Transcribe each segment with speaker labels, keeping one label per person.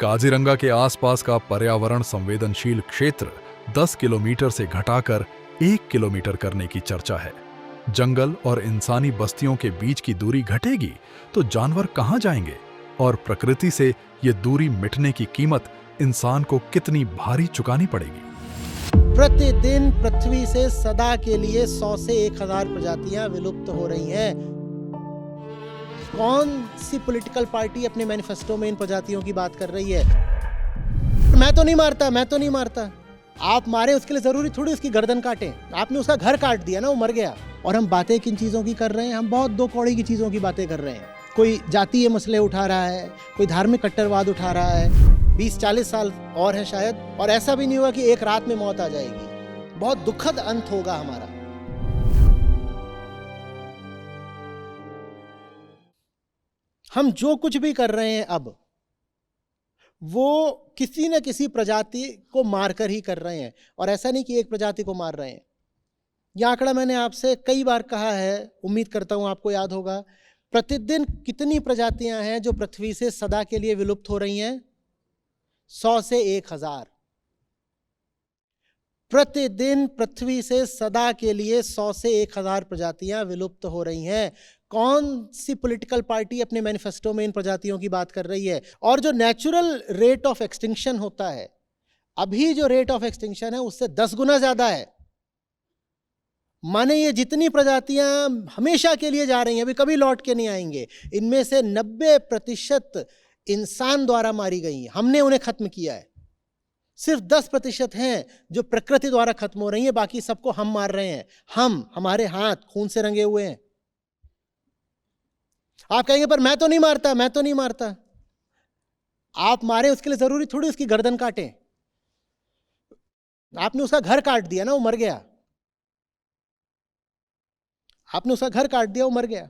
Speaker 1: काजीरंगा के आसपास का पर्यावरण संवेदनशील क्षेत्र 10 किलोमीटर से घटाकर 1 किलोमीटर करने की चर्चा है। जंगल और इंसानी बस्तियों के बीच की दूरी घटेगी तो जानवर कहां जाएंगे और प्रकृति से ये दूरी मिटने की कीमत इंसान को कितनी भारी चुकानी पड़ेगी।
Speaker 2: प्रतिदिन पृथ्वी से सदा के लिए 100 से 1000 प्रजातियां विलुप्त हो रही हैं। कौन सी पॉलिटिकल पार्टी अपने मैनिफेस्टो में इन प्रजातियों की बात कर रही है? मैं तो नहीं मारता। आप मारे उसके लिए जरूरी थोड़ी उसकी गर्दन काटें। आपने उसका घर काट दिया ना, वो मर गया। और हम बातें किन चीजों की कर रहे हैं? हम बहुत दो कौड़ी की चीजों की बातें कर रहे हैं। कोई जातीय मसले उठा रहा है, कोई धार्मिक कट्टरवाद उठा रहा है। 20-40 साल और है शायद, और ऐसा भी नहीं हुआ कि एक रात में मौत आ जाएगी। बहुत दुखद अंत होगा हमारा। हम जो कुछ भी कर रहे हैं अब, वो किसी न किसी प्रजाति को मारकर ही कर रहे हैं। और ऐसा नहीं कि एक प्रजाति को मार रहे हैं। यह आंकड़ा मैंने आपसे कई बार कहा है, उम्मीद करता हूं आपको याद होगा। प्रतिदिन कितनी प्रजातियां हैं जो पृथ्वी से सदा के लिए विलुप्त हो रही हैं? 100 से 1000। प्रतिदिन पृथ्वी से सदा के लिए 100 से 1000 प्रजातियां विलुप्त हो रही हैं। कौन सी पॉलिटिकल पार्टी अपने मैनिफेस्टो में इन प्रजातियों की बात कर रही है? और जो नेचुरल रेट ऑफ एक्सटिंक्शन होता है, अभी जो रेट ऑफ एक्सटिंक्शन है उससे 10 गुना ज्यादा है। माने ये जितनी प्रजातियां हमेशा के लिए जा रही हैं, अभी कभी लौट के नहीं आएंगे, इनमें से 90% इंसान द्वारा मारी गई हैं। हमने उन्हें खत्म किया है। सिर्फ 10% हैं जो प्रकृति द्वारा खत्म हो रही हैं, बाकी सबको हम मार रहे हैं। हमारे हाथ खून से रंगे हुए हैं। आप कहेंगे पर मैं तो नहीं मारता। आप मारे उसके लिए जरूरी थोड़ी उसकी गर्दन काटें। आपने उसका घर काट दिया ना, वो मर गया। आपने उसका घर काट दिया, वो मर गया।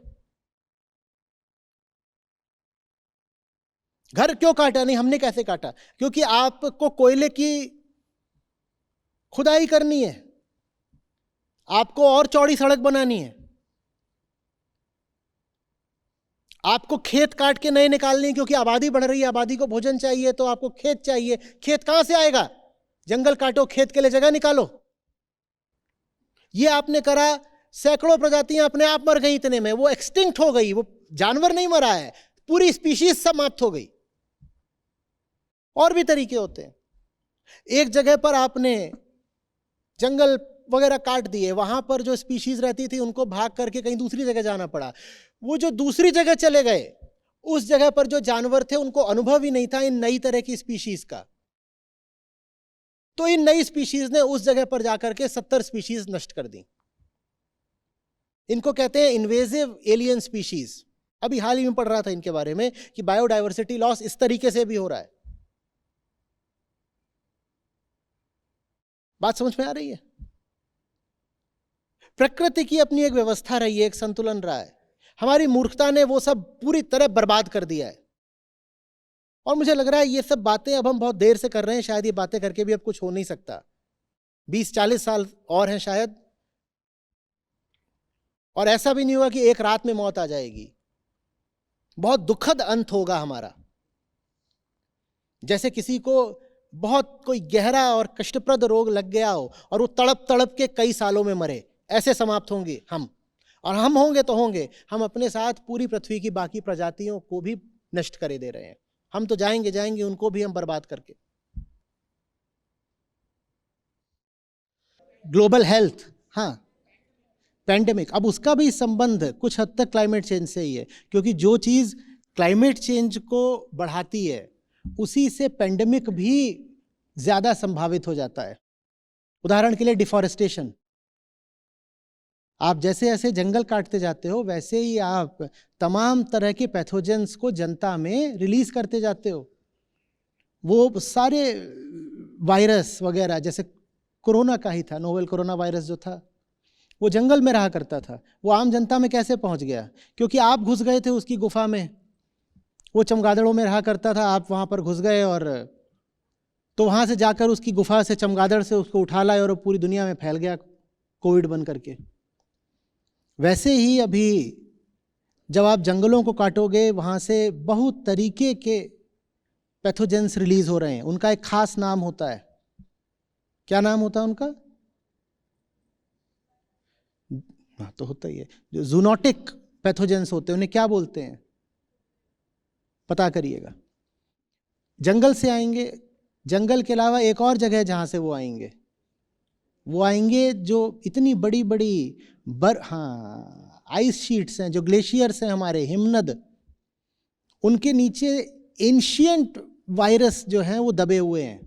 Speaker 2: घर क्यों काटा? नहीं, हमने कैसे काटा? क्योंकि आपको कोयले की खुदाई करनी है, आपको और चौड़ी सड़क बनानी है, आपको खेत काट के नए निकालने हैं, क्योंकि आबादी बढ़ रही है, आबादी को भोजन चाहिए, तो आपको खेत चाहिए। खेत कहां से आएगा? जंगल काटो, खेत के लिए जगह निकालो। ये आपने करा, सैकड़ों प्रजातियां अपने आप मर गई। इतने में वो एक्सटिंक्ट हो गई। वो जानवर नहीं मरा है, पूरी स्पीशीज समाप्त हो गई। और भी तरीके होते हैं। एक जगह पर आपने जंगल वगैरह काट दिए, वहां पर जो स्पीशीज रहती थी उनको भाग करके कहीं दूसरी जगह जाना पड़ा। वो जो दूसरी जगह चले गए, उस जगह पर जो जानवर थे उनको अनुभव ही नहीं था इन नई तरह की स्पीशीज का। तो इन नई स्पीशीज ने उस जगह पर जाकर के 70 स्पीशीज नष्ट कर दी। इनको कहते हैं इन्वेजिव एलियन स्पीशीज। अभी हाल ही में पढ़ रहा था इनके बारे में कि बायोडायवर्सिटी लॉस इस तरीके से भी हो रहा है। बात समझ में आ रही है? प्रकृति की अपनी एक व्यवस्था रही है, एक संतुलन रहा है। हमारी मूर्खता ने वो सब पूरी तरह बर्बाद कर दिया है। और मुझे लग रहा है ये सब बातें अब हम बहुत देर से कर रहे हैं। शायद ये बातें करके भी अब कुछ हो नहीं सकता। 20-40 साल और हैं शायद, और ऐसा भी नहीं हुआ कि एक रात में मौत आ जाएगी। बहुत दुखद अंत होगा हमारा। जैसे किसी को बहुत कोई गहरा और कष्टप्रद रोग लग गया हो और वो तड़प तड़प के कई सालों में मरे, ऐसे समाप्त होंगे हम। और हम होंगे तो होंगे, हम अपने साथ पूरी पृथ्वी की बाकी प्रजातियों को भी नष्ट करे दे रहे हैं। हम तो जाएंगे, उनको भी हम बर्बाद करके। ग्लोबल हेल्थ, हाँ, पैंडेमिक, अब उसका भी संबंध कुछ हद तक क्लाइमेट चेंज से ही है। क्योंकि जो चीज क्लाइमेट चेंज को बढ़ाती है, उसी से पैंडेमिक भी ज्यादा संभावित हो जाता है। उदाहरण के लिए डिफॉरेस्टेशन। आप जैसे जैसे जंगल काटते जाते हो, वैसे ही आप तमाम तरह के पैथोजेंस को जनता में रिलीज करते जाते हो। वो सारे वायरस वगैरह, जैसे कोरोना का ही था, नोवेल कोरोना वायरस जो था, वो जंगल में रहा करता था। वो आम जनता में कैसे पहुंच गया? क्योंकि आप घुस गए थे उसकी गुफा में। वो चमगादड़ों में रहा करता था, आप वहां पर घुस गए, और तो वहां से जाकर उसकी गुफा से चमगादड़ से उसको उठा लाए और वो पूरी दुनिया में फैल गया कोविड बन करके। वैसे ही अभी जब आप जंगलों को काटोगे, वहां से बहुत तरीके के पैथोजेंस रिलीज हो रहे हैं, उनका एक खास नाम होता है। क्या नाम होता है उनका? हाँ, तो होता ही है। जो जूनोटिक पैथोजेंस होते हैं उन्हें क्या बोलते हैं, पता करिएगा। जंगल से आएंगे, जंगल के अलावा एक और जगह जहां से वो आएंगे जो इतनी बड़ी बड़ी आइस शीट्स हैं, जो ग्लेशियर्स हैं हमारे, हिमनद, उनके नीचे एंशियंट वायरस जो हैं वो दबे हुए हैं।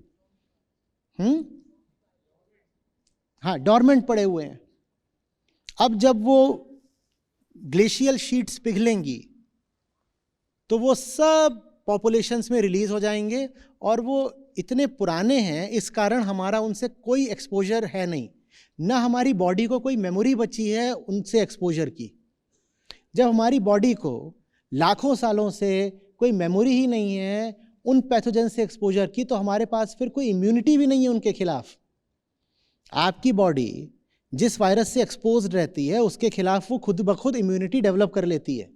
Speaker 2: हाँ, डॉर्मेंट पड़े हुए हैं। अब जब वो ग्लेशियल शीट्स पिघलेंगी तो वो सब पॉपुलेशंस में रिलीज हो जाएंगे, और वो इतने पुराने हैं इस कारण हमारा उनसे कोई एक्सपोजर है नहीं, ना हमारी बॉडी को कोई मेमोरी बची है उनसे एक्सपोजर की। जब हमारी बॉडी को लाखों सालों से कोई मेमोरी ही नहीं है उन पैथोजन से एक्सपोजर की, तो हमारे पास फिर कोई इम्यूनिटी भी नहीं है उनके खिलाफ। आपकी बॉडी जिस वायरस से एक्सपोज रहती है उसके खिलाफ वो खुद ब खुद इम्यूनिटी डेवलप कर लेती है,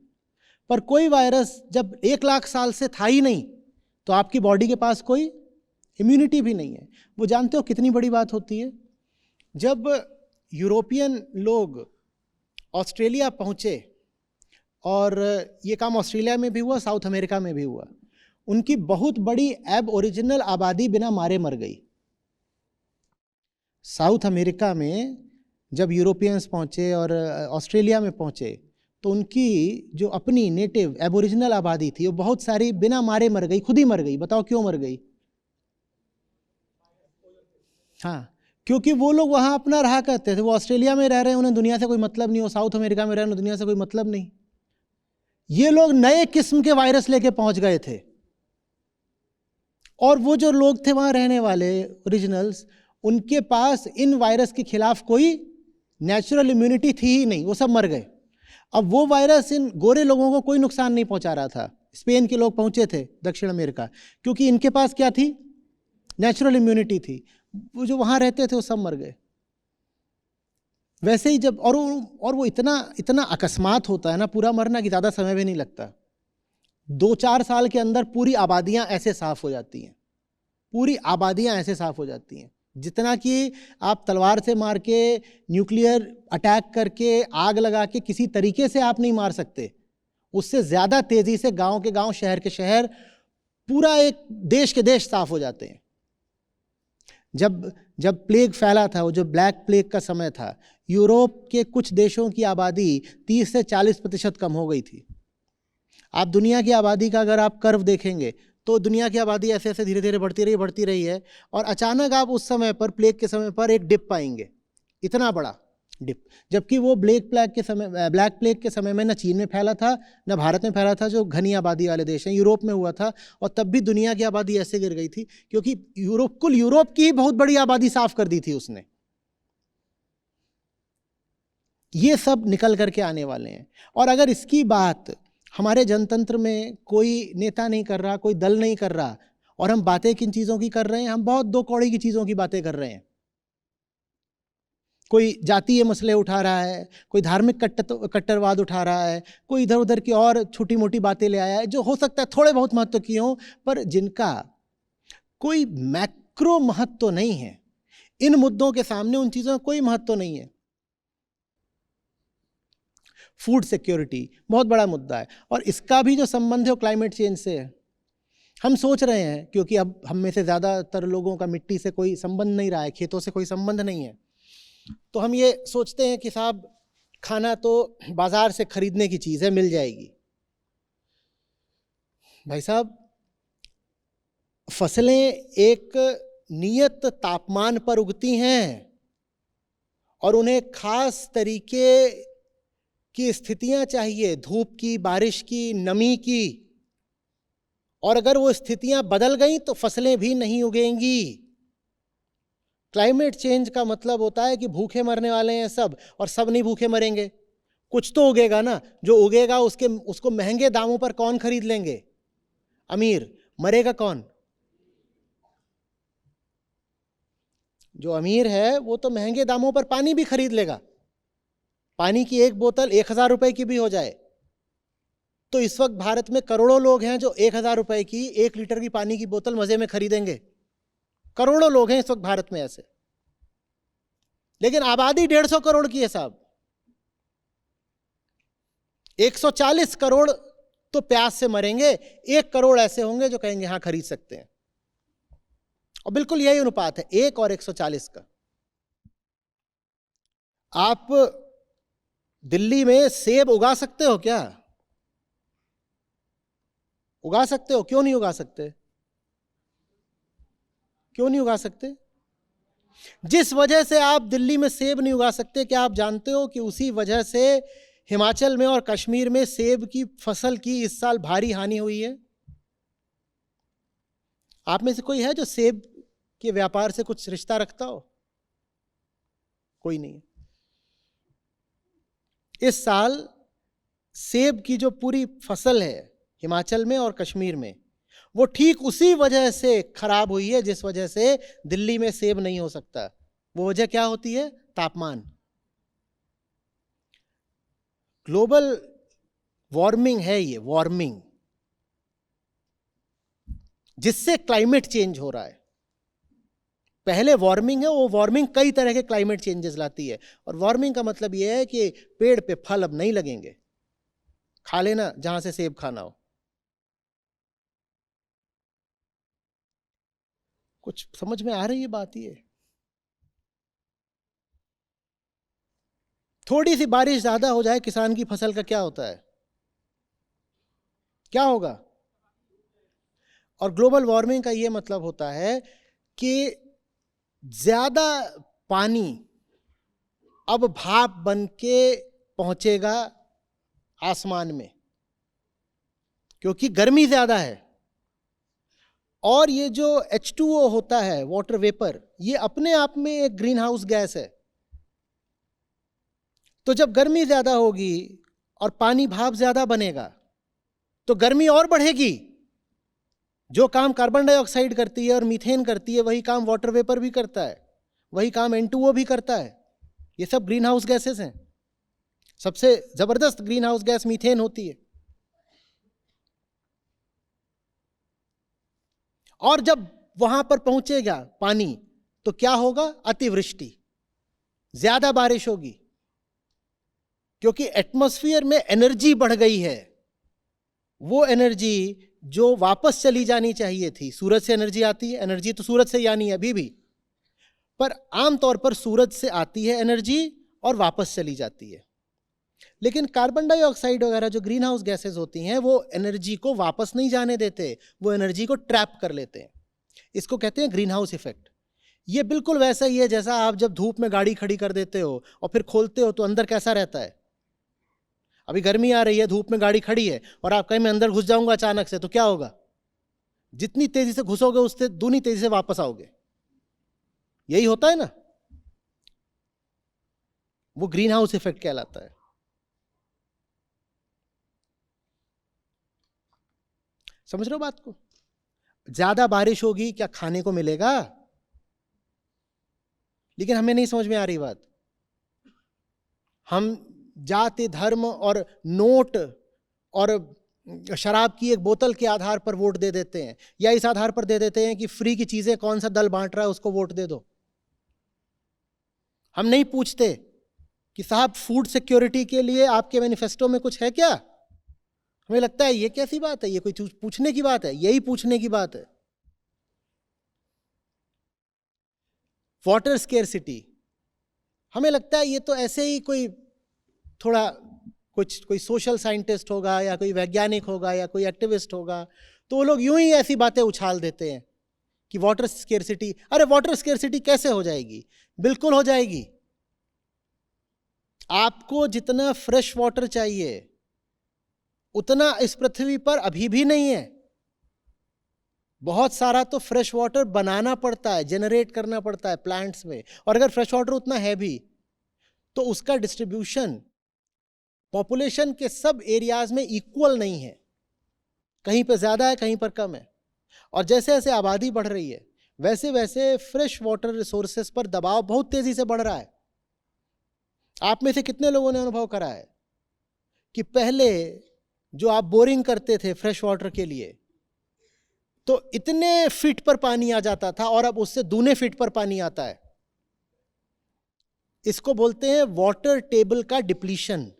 Speaker 2: पर कोई वायरस जब 1 लाख साल से था ही नहीं तो आपकी बॉडी के पास कोई इम्यूनिटी भी नहीं है। वो जानते हो कितनी बड़ी बात होती है? जब यूरोपियन लोग ऑस्ट्रेलिया पहुँचे, और ये काम ऑस्ट्रेलिया में भी हुआ, साउथ अमेरिका में भी हुआ, उनकी बहुत बड़ी एब ओरिजिनल आबादी बिना मारे मर गई। साउथ अमेरिका में जब यूरोपियंस पहुँचे और ऑस्ट्रेलिया में पहुँचे तो उनकी जो अपनी नेटिव एबोरिजिनल आबादी थी वो बहुत सारी बिना मारे मर गई, खुद ही मर गई। बताओ क्यों मर गई? हाँ, क्योंकि वो लोग वहाँ अपना रहा करते थे। वो ऑस्ट्रेलिया में रह रहे हैं, उन्हें दुनिया से कोई मतलब नहीं, हो साउथ अमेरिका में रह रहे हैं, दुनिया से कोई मतलब नहीं। ये लोग नए किस्म के वायरस लेके पहुंच गए थे, और वो जो लोग थे वहां रहने वाले ओरिजिनल्स, उनके पास इन वायरस के खिलाफ कोई नेचुरल इम्यूनिटी थी ही नहीं, वो सब मर गए। अब वो वायरस इन गोरे लोगों को कोई नुकसान नहीं पहुंचा रहा था। स्पेन के लोग पहुंचे थे दक्षिण अमेरिका, क्योंकि इनके पास क्या थी? नेचुरल इम्यूनिटी थी। वो जो वहां रहते थे वो सब मर गए। वैसे ही जब और वो इतना अकस्मात होता है ना पूरा मरना, कि ज़्यादा समय भी नहीं लगता। 2-4 साल के अंदर पूरी आबादियां ऐसे साफ हो जाती हैं, पूरी आबादियां ऐसे साफ हो जाती हैं, जितना कि आप तलवार से मार के, न्यूक्लियर अटैक करके, आग लगा के किसी तरीके से आप नहीं मार सकते। उससे ज़्यादा तेज़ी से गांव के गांव, शहर के शहर, पूरा एक देश के देश साफ हो जाते हैं। जब प्लेग फैला था, वो जो ब्लैक प्लेग का समय था, यूरोप के कुछ देशों की आबादी 30 से 40% कम हो गई थी। आप दुनिया की आबादी का अगर आप कर्व देखेंगे तो दुनिया की आबादी ऐसे ऐसे धीरे धीरे बढ़ती रही है, और अचानक आप उस समय पर, प्लेग के समय पर, एक डिप पाएंगे, इतना बड़ा डिप। जबकि वो ब्लैक प्लेग के समय में न चीन में फैला था, न भारत में फैला था, जो घनी आबादी वाले देश हैं, यूरोप में हुआ था। और तब भी दुनिया की आबादी ऐसे गिर गई थी क्योंकि कुल यूरोप की ही बहुत बड़ी आबादी साफ कर दी थी उसने। ये सब निकल करके आने वाले हैं। और अगर इसकी बात हमारे जनतंत्र में कोई नेता नहीं कर रहा, कोई दल नहीं कर रहा, और हम बातें किन चीज़ों की कर रहे हैं? हम बहुत 2 कौड़ी की चीज़ों की बातें कर रहे हैं। कोई जातीय मसले उठा रहा है, कोई धार्मिक कट्टरवाद उठा रहा है, कोई इधर उधर की और छोटी मोटी बातें ले आया है, जो हो सकता है थोड़े बहुत महत्व की हों, पर जिनका कोई मैक्रो महत्व नहीं है। इन मुद्दों के सामने उन चीज़ों का कोई महत्व नहीं है। फूड सिक्योरिटी बहुत बड़ा मुद्दा है, और इसका भी जो संबंध है वो क्लाइमेट चेंज से है। हम सोच रहे हैं, क्योंकि अब हम में से ज़्यादातर लोगों का मिट्टी से कोई संबंध नहीं रहा है, खेतों से कोई संबंध नहीं है, तो हम ये सोचते हैं कि साहब खाना तो बाजार से खरीदने की चीज़ है, मिल जाएगी। भाई साहब, फसलें एक नियत तापमान पर उगती हैं, और उन्हें खास तरीके की स्थितियां चाहिए, धूप की, बारिश की, नमी की, और अगर वो स्थितियां बदल गई तो फसलें भी नहीं उगेंगी। क्लाइमेट चेंज का मतलब होता है कि भूखे मरने वाले हैं सब, और सब नहीं भूखे मरेंगे। कुछ तो उगेगा ना, जो उगेगा उसको महंगे दामों पर कौन खरीद लेंगे? अमीर। मरेगा कौन? जो अमीर है वो तो महंगे दामों पर पानी भी खरीद लेगा। पानी की एक बोतल 1000 रुपए की भी हो जाए तो इस वक्त भारत में करोड़ों लोग हैं जो 1,000 रुपए की 1 लीटर की पानी की बोतल मजे में खरीदेंगे। करोड़ों लोग हैं इस वक्त भारत में ऐसे, लेकिन आबादी 150 करोड़ की है साहब। 140 करोड़ तो प्यास से मरेंगे, 1 करोड़ ऐसे होंगे जो कहेंगे हाँ खरीद सकते हैं। और बिल्कुल यही अनुपात है 1 और 140 का। आप दिल्ली में सेब उगा सकते हो क्या? उगा सकते हो? क्यों नहीं उगा सकते? क्यों नहीं उगा सकते? जिस वजह से आप दिल्ली में सेब नहीं उगा सकते, क्या आप जानते हो कि उसी वजह से हिमाचल में और कश्मीर में सेब की फसल की इस साल भारी हानि हुई है? आप में से कोई है जो सेब के व्यापार से कुछ रिश्ता रखता हो? कोई नहीं। इस साल सेब की जो पूरी फसल है हिमाचल में और कश्मीर में, वो ठीक उसी वजह से खराब हुई है जिस वजह से दिल्ली में सेब नहीं हो सकता। वो वजह क्या होती है? तापमान। ग्लोबल वार्मिंग है ये, वार्मिंग, जिससे क्लाइमेट चेंज हो रहा है। पहले वार्मिंग है, वो वार्मिंग कई तरह के क्लाइमेट चेंजेस लाती है। और वार्मिंग का मतलब यह है कि पेड़ पे फल अब नहीं लगेंगे, खा लेना जहां से सेब खाना हो। कुछ समझ में आ रही है बात? ये थोड़ी सी बारिश ज्यादा हो जाए किसान की फसल का क्या होता है? क्या होगा? और ग्लोबल वार्मिंग का यह मतलब होता है कि ज्यादा पानी अब भाप बन के पहुंचेगा आसमान में, क्योंकि गर्मी ज्यादा है। और ये जो H2O होता है, वाटर वेपर, ये अपने आप में एक ग्रीन हाउस गैस है। तो जब गर्मी ज्यादा होगी और पानी भाप ज्यादा बनेगा तो गर्मी और बढ़ेगी। जो काम कार्बन डाइऑक्साइड करती है और मीथेन करती है, वही काम वाटर वेपर भी करता है, वही काम N2O भी करता है। ये सब ग्रीन हाउस गैसेस हैं। सबसे जबरदस्त ग्रीन हाउस गैस मीथेन होती है। और जब वहां पर पहुंचेगा पानी तो क्या होगा? अतिवृष्टि, ज्यादा बारिश होगी, क्योंकि एटमॉस्फेयर में एनर्जी बढ़ गई है। वो एनर्जी जो वापस चली जानी चाहिए थी, सूरज से एनर्जी आती है, एनर्जी तो सूरज से यानी अभी भी, पर आमतौर पर सूरज से आती है एनर्जी और वापस चली जाती है। लेकिन कार्बन डाइऑक्साइड वगैरह जो ग्रीन हाउस गैसेस होती हैं, वो एनर्जी को वापस नहीं जाने देते, वो एनर्जी को ट्रैप कर लेते हैं। इसको कहते हैं ग्रीन हाउस इफेक्ट। ये बिल्कुल वैसा ही है जैसा आप जब धूप में गाड़ी खड़ी कर देते हो और फिर खोलते हो तो अंदर कैसा रहता है। अभी गर्मी आ रही है, धूप में गाड़ी खड़ी है और आप कहीं मैं अंदर घुस जाऊंगा अचानक से, तो क्या होगा? जितनी तेजी से घुसोगे उससे दूनी तेजी से वापस आओगे। यही होता है ना, वो ग्रीन हाउस इफेक्ट कहलाता है। समझ रहे हो बात को? ज्यादा बारिश होगी, क्या खाने को मिलेगा? लेकिन हमें नहीं समझ में आ रही बात। हम जाति, धर्म और नोट और शराब की एक बोतल के आधार पर वोट दे देते हैं, या इस आधार पर दे देते हैं कि फ्री की चीजें कौन सा दल बांट रहा है उसको वोट दे दो। हम नहीं पूछते कि साहब फूड सिक्योरिटी के लिए आपके मैनिफेस्टो में कुछ है क्या? हमें लगता है ये कैसी बात है, ये कोई पूछने की बात है? यही पूछने की बात है। वाटर स्केर्सिटी, हमें लगता है ये तो ऐसे ही कोई थोड़ा कोई सोशल साइंटिस्ट होगा या कोई वैज्ञानिक होगा या कोई एक्टिविस्ट होगा, तो वो लोग यूं ही ऐसी बातें उछाल देते हैं कि वाटर स्केर्सिटी। अरे वाटर स्केर्सिटी कैसे हो जाएगी? बिल्कुल हो जाएगी। आपको जितना फ्रेश वाटर चाहिए उतना इस पृथ्वी पर अभी भी नहीं है। बहुत सारा तो फ्रेश वाटर बनाना पड़ता है, जनरेट करना पड़ता है प्लांट्स में। और अगर फ्रेश वाटर उतना है भी तो उसका डिस्ट्रीब्यूशन पॉपुलेशन के सब एरियाज में इक्वल नहीं है। कहीं पर ज्यादा है, कहीं पर कम है। और जैसे जैसे आबादी बढ़ रही है वैसे वैसे फ्रेश वाटर रिसोर्सेस पर दबाव बहुत तेजी से बढ़ रहा है। आप में से कितने लोगों ने अनुभव करा है कि पहले जो आप बोरिंग करते थे फ्रेश वाटर के लिए, तो इतने फीट पर पानी आ जाता था और अब उससे दूने फीट पर पानी आता है। इसको बोलते हैं वाटर टेबल का डिप्लीशन।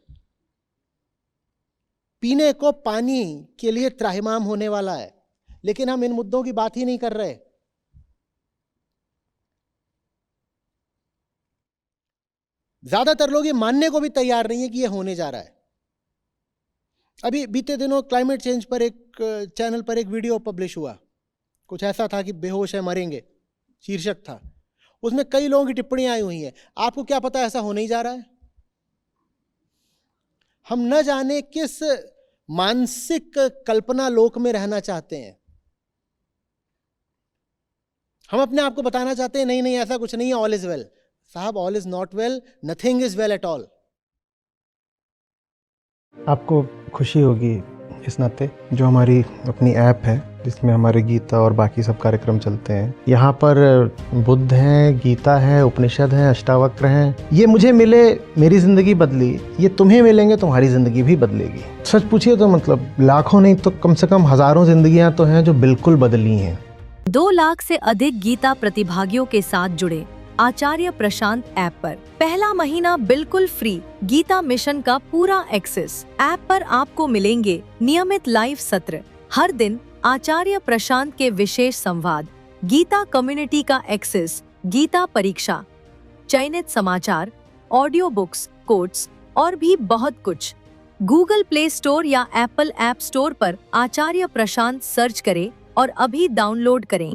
Speaker 2: पीने को पानी के लिए त्राहिमाम होने वाला है, लेकिन हम इन मुद्दों की बात ही नहीं कर रहे। ज्यादातर लोग ये मानने को भी तैयार नहीं है कि ये होने जा रहा है। अभी बीते दिनों क्लाइमेट चेंज पर एक चैनल पर एक वीडियो पब्लिश हुआ, कुछ ऐसा था कि बेहोश है मरेंगे शीर्षक था। उसमें कई लोगों की टिप्पणियां आई हुई हैं। आपको क्या पता ऐसा होने ही जा रहा है? हम न जाने किस मानसिक कल्पना लोक में रहना चाहते हैं। हम अपने आप को बताना चाहते हैं नहीं नहीं ऐसा कुछ नहीं है, ऑल इज वेल। साहब, all is not well, nothing is well at all.
Speaker 3: आपको खुशी होगी इस नाते जो हमारी अपनी ऐप है जिसमें हमारे गीता और बाकी सब कार्यक्रम चलते हैं, यहाँ पर बुद्ध हैं, गीता है, उपनिषद हैं, अष्टावक्र हैं। ये मुझे मिले, मेरी ज़िंदगी बदली, ये तुम्हें मिलेंगे, तुम्हारी ज़िंदगी भी बदलेगी। सच पूछिए तो मतलब लाखों नहीं तो कम से कम हज़ारों ज़िंदगियाँ तो हैं जो बिल्कुल बदली हैं।
Speaker 4: 2 लाख से अधिक गीता प्रतिभागियों के साथ जुड़े आचार्य प्रशांत ऐप पर पहला महीना बिल्कुल फ्री गीता मिशन का पूरा एक्सेस। ऐप पर आपको मिलेंगे नियमित लाइव सत्र, हर दिन आचार्य प्रशांत के विशेष संवाद, गीता कम्युनिटी का एक्सेस, गीता परीक्षा, चयनित समाचार, ऑडियो बुक्स, कोट्स और भी बहुत कुछ। गूगल प्ले स्टोर या एप्पल ऐप स्टोर पर आचार्य प्रशांत सर्च करें और अभी डाउनलोड करें।